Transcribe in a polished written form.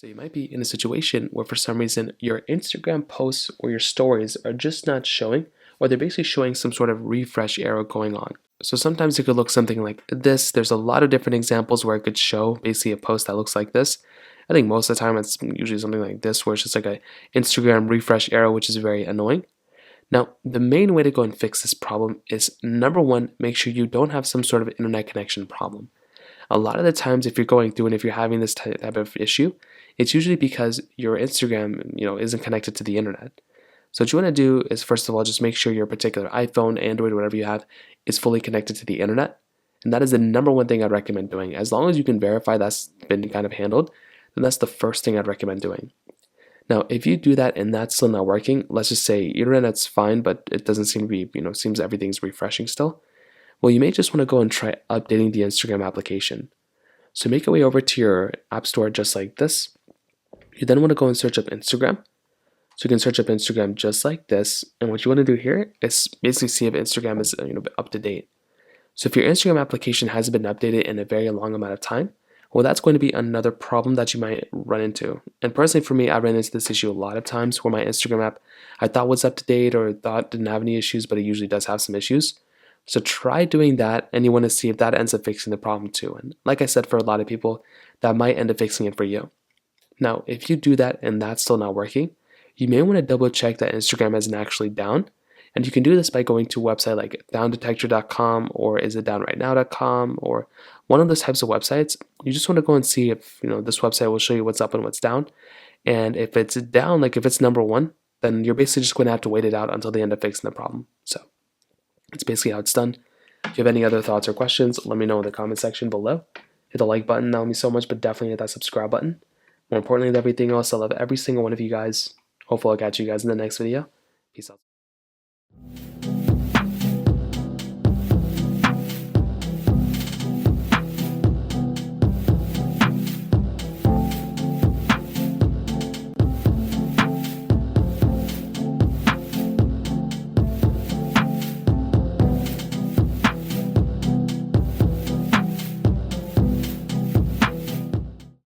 So you might be in a situation where for some reason your Instagram posts or your stories are just not showing, or they're basically showing some sort of refresh error going on. So sometimes it could look something like this. There's a lot of different examples where it could show basically a post that looks like this. I think most of the time it's usually something like this, where it's just like a Instagram refresh error, which is very annoying. Now, the main way to go and fix this problem is number one, make sure you don't have some sort of internet connection problem. A lot of the times if you're going through and if you're having this type of issue, it's usually because your Instagram, isn't connected to the internet. So what you want to do is first of all, just make sure your particular iPhone, Android, whatever you have is fully connected to the internet. And that is the number one thing I'd recommend doing. As long as you can verify that's been kind of handled, then that's the first thing I'd recommend doing. Now, if you do that and that's still not working, let's just say your internet's fine, but it doesn't seem to be, seems everything's refreshing still. Well, you may just want to go and try updating the Instagram application. So make your way over to your app store just like this. You then want to go and search up Instagram. So you can search up Instagram just like this. And what you want to do here is basically see if Instagram is up to date. So if your Instagram application hasn't been updated in a very long amount of time, well, that's going to be another problem that you might run into. And personally for me, I ran into this issue a lot of times where my Instagram app I thought was up to date or thought didn't have any issues, but it usually does have some issues. So try doing that, and you want to see if that ends up fixing the problem too. And like I said, for a lot of people, that might end up fixing it for you. Now, if you do that and that's still not working, you may want to double check that Instagram isn't actually down. And you can do this by going to a website like downdetector.com or isitdownrightnow.com or one of those types of websites. You just want to go and see if this website will show you what's up and what's down. And if it's down, like if it's number one, then you're basically just going to have to wait it out until they end up fixing the problem. So that's basically how it's done. If you have any other thoughts or questions, let me know in the comment section below. Hit the like button, that would mean so much, but definitely hit that subscribe button. More importantly than everything else, I love every single one of you guys. Hopefully I'll catch you guys in the next video. Peace out.